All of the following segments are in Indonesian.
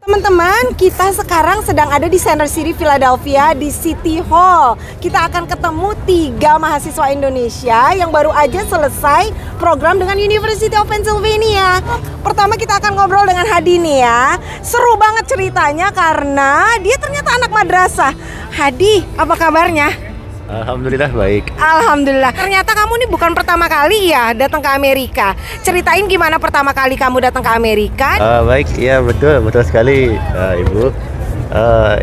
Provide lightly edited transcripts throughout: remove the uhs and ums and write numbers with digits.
Teman-teman, kita sekarang sedang ada di Center City, Philadelphia, di City Hall. Kita akan ketemu 3 mahasiswa Indonesia yang baru aja selesai program dengan University of Pennsylvania. Pertama kita akan ngobrol dengan Hadi nih ya. Seru banget ceritanya karena dia ternyata anak madrasah. Hadi, apa kabarnya? Alhamdulillah baik. Alhamdulillah. Ternyata kamu nih bukan pertama kali ya datang ke Amerika. Ceritain gimana pertama kali kamu datang ke Amerika? Baik, ya betul sekali Ibu.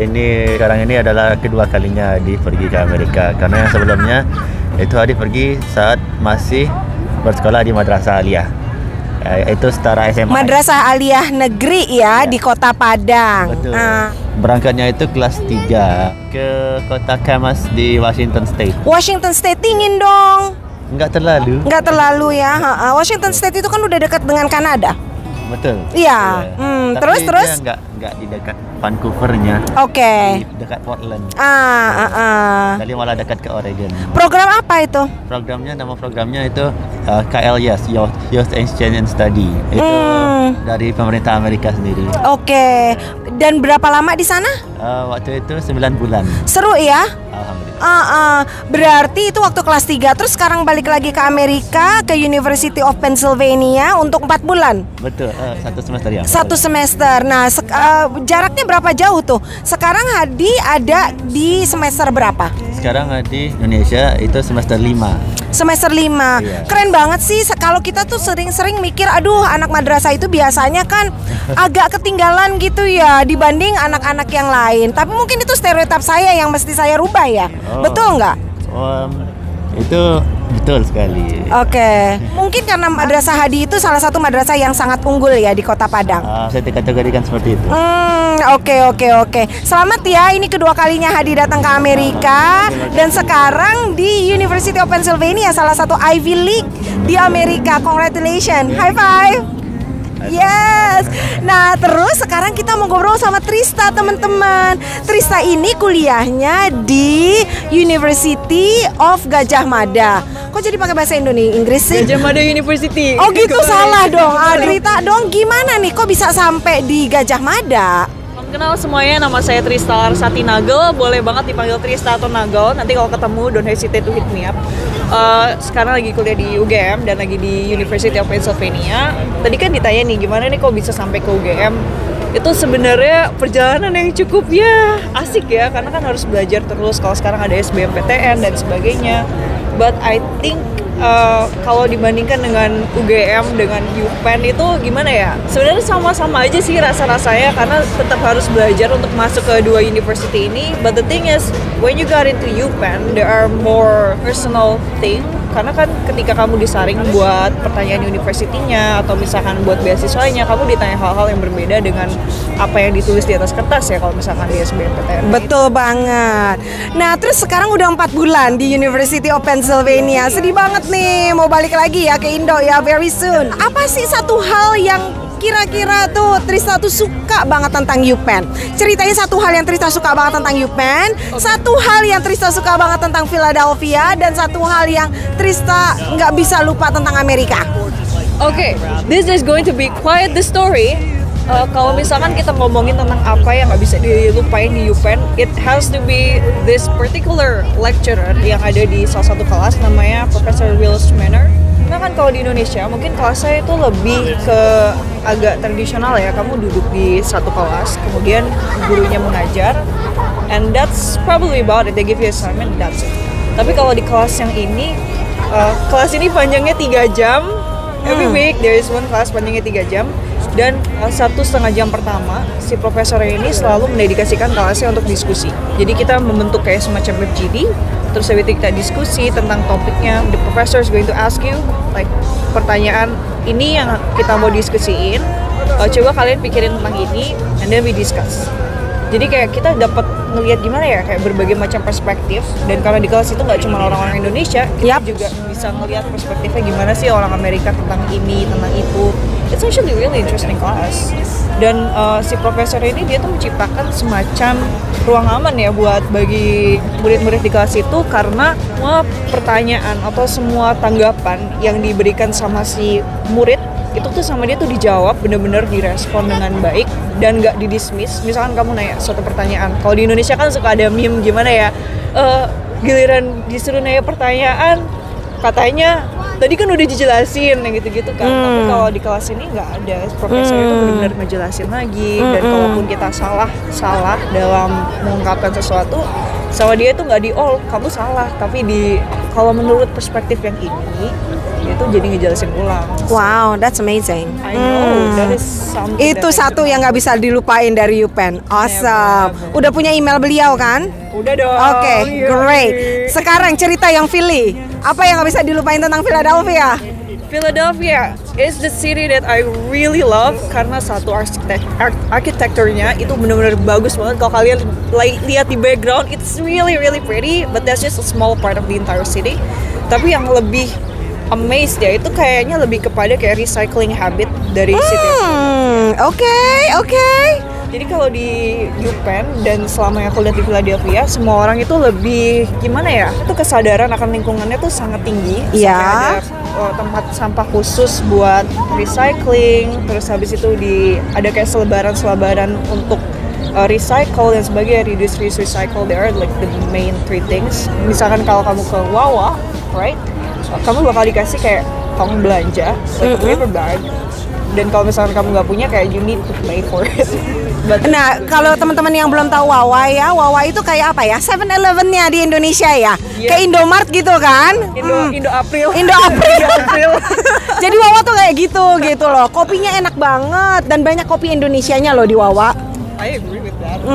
Ini sekarang ini adalah kedua kalinya Adi pergi ke Amerika. Karena yang sebelumnya itu Adi pergi saat masih bersekolah di Madrasah Aliyah. Itu setara SMA. Madrasah Aliyah Negeri ya, di Kota Padang. Betul. Berangkatnya itu kelas 3 ke kota Camas di Washington State. Washington State dingin dong. Enggak terlalu. Enggak terlalu ya. Washington State itu kan udah dekat dengan Kanada. Betul. Iya. Tapi Terus. Dia enggak di dekat Vancouvernya. Oke. Di dekat Portland. Jadi malah dekat ke Oregon. Program apa itu? Nama programnya itu KLYS, Youth Exchange and Study. Itu dari pemerintah Amerika sendiri. Oke. Dan berapa lama di sana? Waktu itu 9 bulan. Seru ya? Alhamdulillah. Berarti itu waktu kelas 3. Terus sekarang balik lagi ke Amerika, ke University of Pennsylvania untuk 4 bulan. Betul, 1 semester ya. 1 semester. Nah, jaraknya berapa jauh tuh? Sekarang Hadi ada di semester berapa? Sekarang di Indonesia itu semester 5. Semester 5. Iya. Keren banget sih. Kalau kita tuh sering-sering mikir, aduh anak madrasah itu biasanya kan agak ketinggalan gitu ya dibanding anak-anak yang lain. Tapi mungkin itu stereotip saya yang mesti saya rubah ya. Betul nggak? Itu betul sekali. Oke. Mungkin karena Madrasah Hadi itu salah satu madrasah yang sangat unggul ya di Kota Padang. Saya dikategorikan seperti itu. Oke. Selamat ya, ini kedua kalinya Hadi datang ke Amerika dan sekarang di University of Pennsylvania, salah satu Ivy League di Amerika. Congratulations, high five. Yes. Nah, terus sekarang kita mau ngobrol sama Trista, teman-teman. Trista ini kuliahnya di University of Gajah Mada. Kok jadi pakai bahasa Inggris sih? Gajah Mada University. Oh gitu, salah dong. Cerita dong gimana nih kok bisa sampai di Gajah Mada? Kenal semuanya, nama saya Trista Larsati Nagel. Boleh banget dipanggil Trista atau Nagel. Nanti kalau ketemu don't hesitate to hit me up. Sekarang lagi kuliah di UGM dan lagi di University of Pennsylvania. Tadi kan ditanya nih gimana nih kok bisa sampai ke UGM. Itu sebenarnya perjalanan yang cukup ya asik ya, karena kan harus belajar terus. Kalau sekarang ada SBMPTN dan sebagainya. But I think kalau dibandingkan dengan UGM, dengan UPenn itu gimana ya? Sebenarnya sama-sama aja sih rasa-rasanya karena tetap harus belajar untuk masuk ke dua university ini. But the thing is, when you got into UPenn, there are more personal thing. Karena kan ketika kamu disaring buat pertanyaan universitinya atau misalkan buat beasiswanya, kamu ditanya hal-hal yang berbeda dengan apa yang ditulis di atas kertas ya kalau misalkan di SBMPTN. Betul banget. Nah, terus sekarang udah 4 bulan di University of Pennsylvania. Sedih banget nih, mau balik lagi ya ke Indo ya very soon. Apa sih satu hal yang kira-kira tuh Trista tuh suka banget tentang UPenn? Ceritain satu hal yang Trista suka banget tentang UPenn, satu hal yang Trista suka banget tentang Philadelphia, dan satu hal yang Trista nggak bisa lupa tentang Amerika. Okay, this is going to be quite the story. Kalau misalkan kita ngomongin tentang apa yang nggak bisa dilupain di UPenn, it has to be this particular lecturer yang ada di salah satu kelas, namanya Professor Will Schmanner. Nah kan kalau di Indonesia mungkin kelasnya itu lebih ke agak tradisional ya, kamu duduk di satu kelas, kemudian gurunya mengajar, and that's probably about it. They give you assignment, that's it. Tapi kalau di kelas yang ini, kelas ini panjangnya 3 jam. Every week there is one class panjangnya 3 jam. Dan 1,5 jam pertama si profesor ini selalu mendedikasikan kelasnya untuk diskusi. Jadi kita membentuk kayak semacam FGD. Terus habis itu kita diskusi tentang topiknya. The professor is going to ask you like pertanyaan ini yang kita mau diskusiin. Coba kalian pikirin tentang ini, and then we discuss. Jadi kayak kita dapat ngelihat gimana ya, kayak berbagai macam perspektif. Dan karena di kelas itu nggak cuma orang-orang Indonesia, kita juga bisa ngelihat perspektifnya gimana sih orang Amerika tentang ini, tentang itu. It's actually really interesting class. Dan si profesor ini dia tuh menciptakan semacam ruang aman ya buat bagi murid-murid di kelas itu, karena semua pertanyaan atau semua tanggapan yang diberikan sama si murid itu tuh sama dia tuh dijawab, bener-bener direspon dengan baik dan nggak didismiss. Misalkan kamu nanya suatu pertanyaan, kalau di Indonesia kan suka ada meme gimana ya, giliran disuruh nanya pertanyaan katanya tadi kan udah dijelasin yang gitu-gitu kan. Tapi kalau di kelas ini nggak ada, profesor itu benar-benar ngejelasin lagi. Dan kalaupun kita salah dalam mengungkapkan sesuatu, sama dia itu nggak kamu salah, tapi kalau menurut perspektif yang ini itu jadi ngejelasin ulang. Wow, that's amazing. I know, that is something. Itu satu yang nggak bisa dilupain dari UPenn. Awesome. Udah punya email beliau kan? Udah dong. Oke, great. Sekarang cerita yang Philly. Apa yang nggak bisa dilupain tentang Philadelphia? Philadelphia is the city that I really love karena satu arsitekturnya itu benar-benar bagus banget. Kalau kalian lihat di background, it's really really pretty, but that's just a small part of the entire city. Tapi yang lebih amazed ya itu kayaknya lebih kepada kayak recycling habit dari city. Oke. Jadi kalau di UPenn dan selama yang aku lihat di Philadelphia, semua orang itu lebih gimana ya? Itu kesadaran akan lingkungannya tuh sangat tinggi. Iya. Sampai ada tempat sampah khusus buat recycling. Terus habis itu ada kayak selebaran untuk recycle dan sebagainya. Reduce, recycle, they are like the main three things. Misalkan kalau kamu ke Wawa, right? Kamu bakal dikasih kayak kamu belanja, like paper bag. Dan kalau misalkan kamu nggak punya, kayak you need to pay for it. Nah, kalau teman-teman yang belum tahu Wawa ya, Wawa itu kayak apa ya? 7-Eleven-nya di Indonesia ya? Yeah. Kayak Indomart gitu kan? Indo April. Jadi Wawa tuh kayak gitu loh. Kopinya enak banget dan banyak kopi Indonesianya loh di Wawa. I agree with that.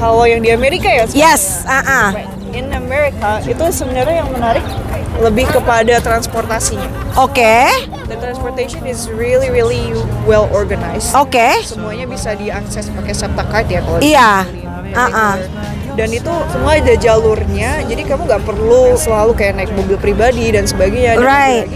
Kalau yang di Amerika ya? Yes, In America itu sebenarnya yang menarik lebih kepada transportasinya. Oke. The transportation is really really well organized. Oke. Semuanya bisa diakses pakai SEPTA card ya kalau. Iya. Dan itu semua ada jalurnya, jadi kamu nggak perlu selalu kayak naik mobil pribadi dan sebagainya. Dan right.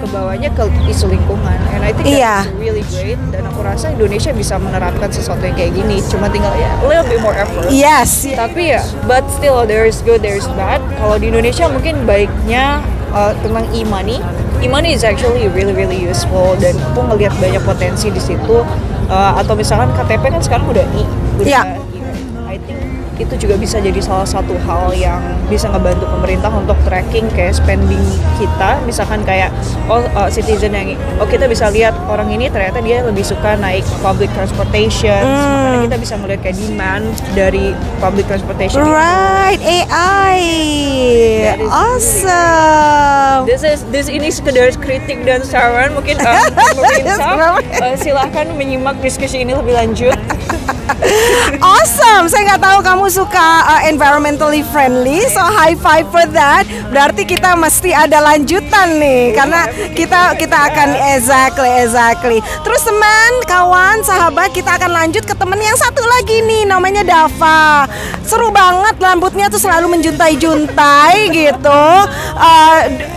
Kebawahnya ke isu lingkungan, and I think that's really great. Dan aku rasa Indonesia bisa menerapkan sesuatu yang kayak gini, cuma tinggal ya a little bit more effort. Yes. Tapi ya, but still there is good, there is bad. Kalau di Indonesia mungkin baiknya tentang e-money. E-money is actually really really useful dan aku ngelihat banyak potensi di situ. Atau misalkan KTP kan sekarang udah I think itu juga bisa jadi salah satu hal yang bisa ngebantu pemerintah untuk tracking kayak spending kita. Misalkan kayak citizen yang kita bisa lihat orang ini ternyata dia lebih suka naik public transportation. Makanya kita bisa melihat kayak demand dari public transportation. Right, AI. Awesome. Ini sekedar kritik dan saran mungkin pemerintah silahkan menyimak diskusi ini lebih lanjut. Awesome, saya nggak tahu kamu suka environmentally friendly, so high five for that. Berarti kita mesti ada lanjutan nih, karena kita akan exactly. Terus teman, kawan, sahabat, kita akan lanjut ke temen yang satu lagi nih, namanya Dava. Seru banget, rambutnya tuh selalu menjuntai-juntai gitu.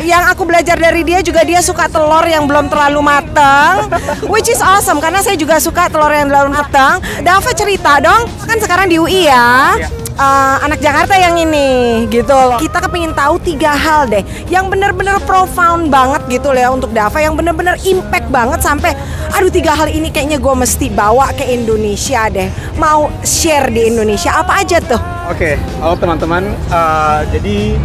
Yang aku belajar dari dia juga dia suka telur yang belum terlalu matang, which is awesome karena saya juga suka telur yang belum matang. Dava cerita dong, kan sekarang di UI ya. Anak Jakarta yang ini gitu loh. Kita kepingin tahu 3 hal deh yang bener-bener profound banget gitu loh ya untuk Dava, yang bener-bener impact banget sampai 3 hal ini kayaknya gue mesti bawa ke Indonesia deh. Mau share di Indonesia apa aja tuh? Oke, halo teman-teman. Jadi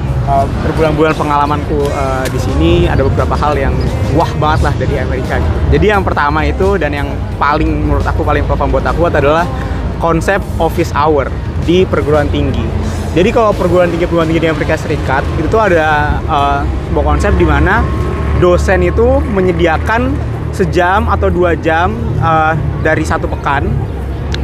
berbulan-bulan pengalamanku di sini ada beberapa hal yang wah banget lah dari Amerika gitu. Jadi yang pertama itu dan yang menurut aku paling profound buat aku adalah konsep office hour di perguruan tinggi. Jadi kalau perguruan tinggi di Amerika Serikat itu tuh ada sebuah konsep di mana dosen itu menyediakan sejam atau 2 jam dari satu pekan,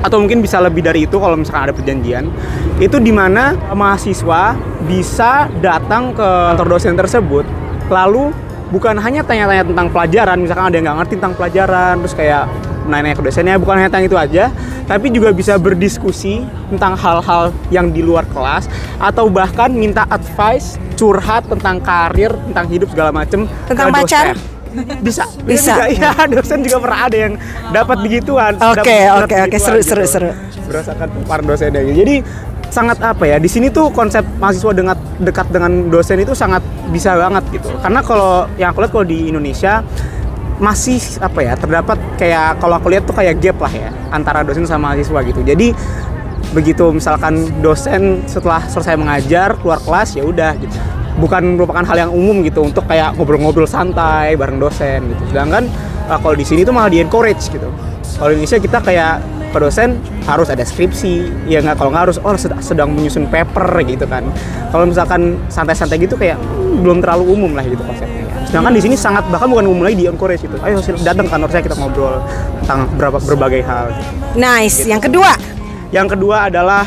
atau mungkin bisa lebih dari itu kalau misalkan ada perjanjian, itu di mana mahasiswa bisa datang ke kantor dosen tersebut, lalu bukan hanya tanya-tanya tentang pelajaran, misalkan ada yang nggak ngerti tentang pelajaran, terus kayak nanya ke dosennya, bukan hanya tentang itu aja, tapi juga bisa berdiskusi tentang hal-hal yang di luar kelas, atau bahkan minta advice, curhat tentang karir, tentang hidup segala macem. Tentang pacar? Bisa. Iya, dosen juga pernah ada yang dapat begituan. Oke, seru. Berdasarkan para dosennya. Jadi sangat di sini tuh konsep mahasiswa dekat dengan dosen itu sangat bisa banget gitu. Karena kalau yang aku lihat kalau di Indonesia masih apa ya, terdapat kayak kalau aku lihat tuh kayak gap lah ya antara dosen sama mahasiswa gitu. Jadi begitu misalkan dosen setelah selesai mengajar keluar kelas ya udah gitu, bukan merupakan hal yang umum gitu untuk kayak ngobrol-ngobrol santai bareng dosen gitu. Sedangkan kalau di sini tuh malah di encourage gitu. Kalau di Indonesia kita kayak ke dosen harus ada skripsi, ya nggak, kalau nggak harus sedang menyusun paper gitu kan. Kalau misalkan santai-santai gitu kayak belum terlalu umum lah gitu konsepnya. Sedangkan di sini sangat, bahkan bukan umum lagi, di encourage gitu. Ayo datang kantor saya, kita ngobrol tentang berbagai hal. Nice. Gitu. Yang kedua adalah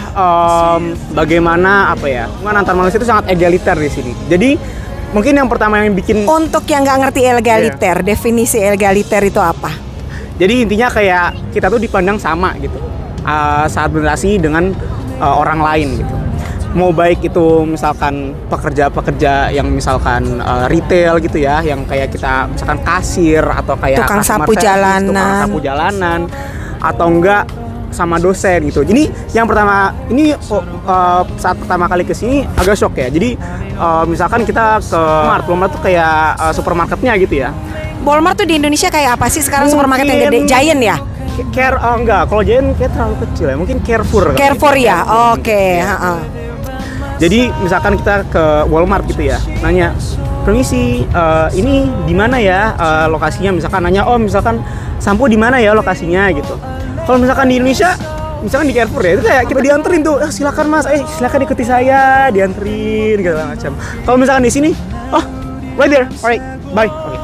bagaimana apa ya, hubungan antar manusia itu sangat egaliter di sini. Jadi mungkin yang pertama yang bikin, untuk yang nggak ngerti egaliter, definisi egaliter itu apa? Jadi intinya kayak kita tuh dipandang sama gitu saat berinteraksi dengan orang lain gitu. Mau baik itu misalkan pekerja-pekerja yang misalkan retail gitu ya, yang kayak kita misalkan kasir atau kayak tukang sapu jalanan, atau enggak sama dosen gitu. Jadi yang pertama ini saat pertama kali kesini agak shock ya. Jadi misalkan kita ke Walmart tuh kayak supermarketnya gitu ya. Walmart tuh di Indonesia kayak apa sih sekarang? Supermarket yang gede, Giant ya? Enggak, kalau Giant kayak terlalu kecil ya, mungkin Carrefour ya, oke. Jadi misalkan kita ke Walmart gitu ya, nanya, permisi, ini di mana ya lokasinya? Misalkan nanya, oh misalkan sampo di mana ya lokasinya gitu. Kalau misalkan di Indonesia, misalkan di Carrefour ya, itu kayak kita dianterin tuh, silakan mas, silakan ikuti saya, dianterin gitu macam. Kalau misalkan di sini, oh right there, alright, bye, oke,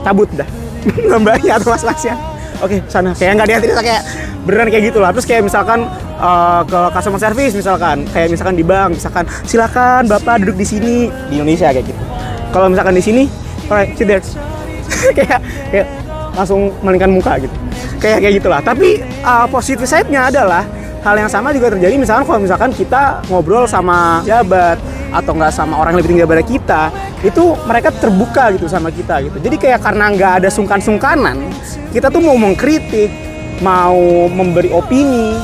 cabut dah, mbaknya atau mas-masnya. Oke, sana kayak nggak dianterin, kayak beneran kayak gitu lah. Terus kayak misalkan ke customer service misalkan, kayak misalkan di bank, misalkan silakan bapak duduk di sini, di Indonesia kayak gitu. Kalau misalkan di sini, alright, sit there, kayak langsung malingkan muka gitu, kayak gitulah. Tapi positif side-nya adalah hal yang sama juga terjadi misalkan kalau misalkan kita ngobrol sama jabat atau nggak sama orang yang lebih tinggi daripada kita, itu mereka terbuka gitu sama kita gitu. Jadi kayak karena nggak ada sungkan-sungkanan, kita tuh mau mengkritik, mau memberi opini,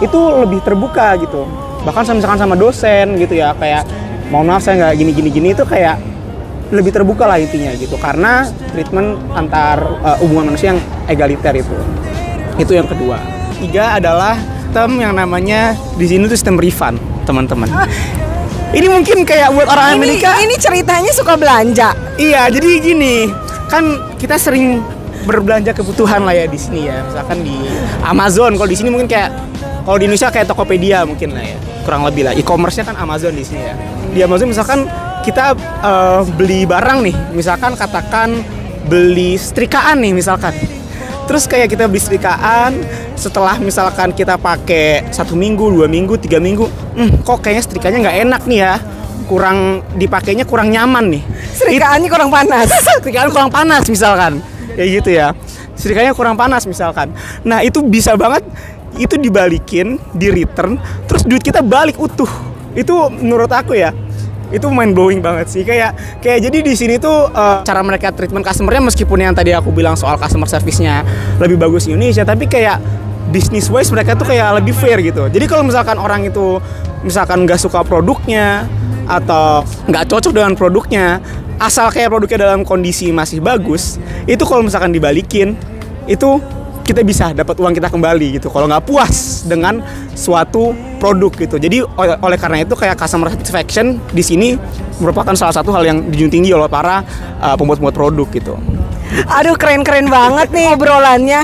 itu lebih terbuka gitu. Bahkan misalkan sama dosen gitu ya, kayak mohon maaf saya nggak gini itu kayak lebih terbuka lah intinya gitu. Karena treatment antar hubungan manusia yang egaliter itu yang kedua. Tiga adalah sistem yang namanya di sini tuh sistem refund, teman-teman. Ini mungkin kayak buat orang Amerika. Ini ceritanya suka belanja. Iya, jadi gini, kan kita sering berbelanja kebutuhan lah ya di sini ya. Misalkan di Amazon, kalau di sini mungkin kayak, kalau di Indonesia kayak Tokopedia mungkin lah ya. Kurang lebih lah. E-commerce-nya kan Amazon di sini ya. Di Amazon misalkan kita beli barang nih, misalkan katakan beli setrikaan nih misalkan. Terus kayak kita beli setrikaan, setelah misalkan kita pakai 1 minggu, 2 minggu, 3 minggu, kok kayaknya setrikanya nggak enak nih ya, kurang dipakainya, kurang nyaman nih. Setrikaannya kurang panas. Setrikaannya kurang panas misalkan, kayak gitu ya. Setrikanya kurang panas misalkan. Nah itu bisa banget, itu dibalikin, di return, terus duit kita balik utuh. Itu menurut aku ya, itu mind blowing banget sih. Kayak jadi di sini tuh cara mereka treatment customernya, meskipun yang tadi aku bilang soal customer service-nya lebih bagus di Indonesia, tapi kayak business wise mereka tuh kayak lebih fair gitu. Jadi kalau misalkan orang itu misalkan nggak suka produknya atau nggak cocok dengan produknya, asal kayak produknya dalam kondisi masih bagus, itu kalau misalkan dibalikin, itu kita bisa dapat uang kita kembali gitu. Kalau nggak puas dengan suatu produk gitu. Jadi oleh karena itu kayak customer satisfaction di sini merupakan salah satu hal yang dijunjung tinggi oleh para pembuat-pembuat produk gitu. Aduh, keren-keren banget nih obrolannya.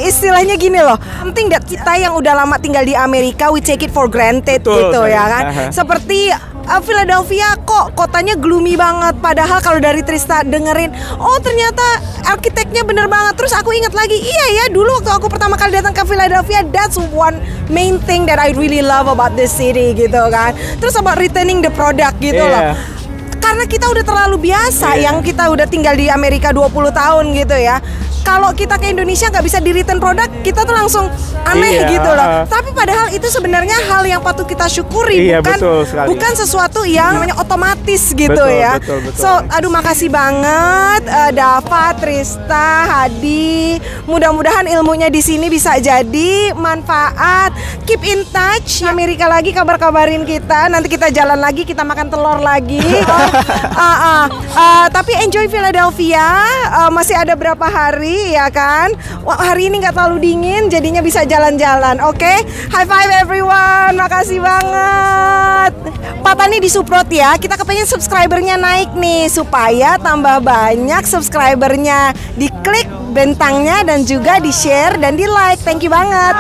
Istilahnya gini loh, penting dat kita yang udah lama tinggal di Amerika, we take it for granted. Betul, gitu ya kan. Seperti Philadelphia kok kotanya gloomy banget, padahal kalau dari Trista dengerin, oh ternyata arsiteknya bener banget. Terus aku ingat lagi, iya ya, dulu waktu aku pertama kali datang ke Philadelphia, that's one main thing that I really love about this city gitu kan. Terus about retaining the product gitu loh. Karena kita udah terlalu biasa, yang kita udah tinggal di Amerika 20 tahun gitu ya. kalau kita ke Indonesia nggak bisa di return produk, kita tuh langsung aneh Iya. gitu loh. Tapi padahal itu sebenarnya hal yang patut kita syukuri, Iya, bukan betul sekali. bukan sesuatu yang namanya otomatis gitu Betul, ya. betul, betul. So, aduh makasih banget Dava, Trista, Hadi. Mudah-mudahan ilmunya di sini bisa jadi manfaat. Keep in touch. Amerika lagi kabar-kabarin kita. Nanti kita jalan lagi, kita makan telur lagi. Tapi enjoy Philadelphia. Masih ada berapa hari ya kan? Wah, hari ini nggak terlalu dingin, jadinya bisa jalan-jalan. Oke, high five everyone. Makasih banget. Pak Tani disupport ya. Kita kepengen subscribernya naik nih supaya tambah banyak subscribernya. Diklik bentangnya dan juga di share dan di like. Thank you banget.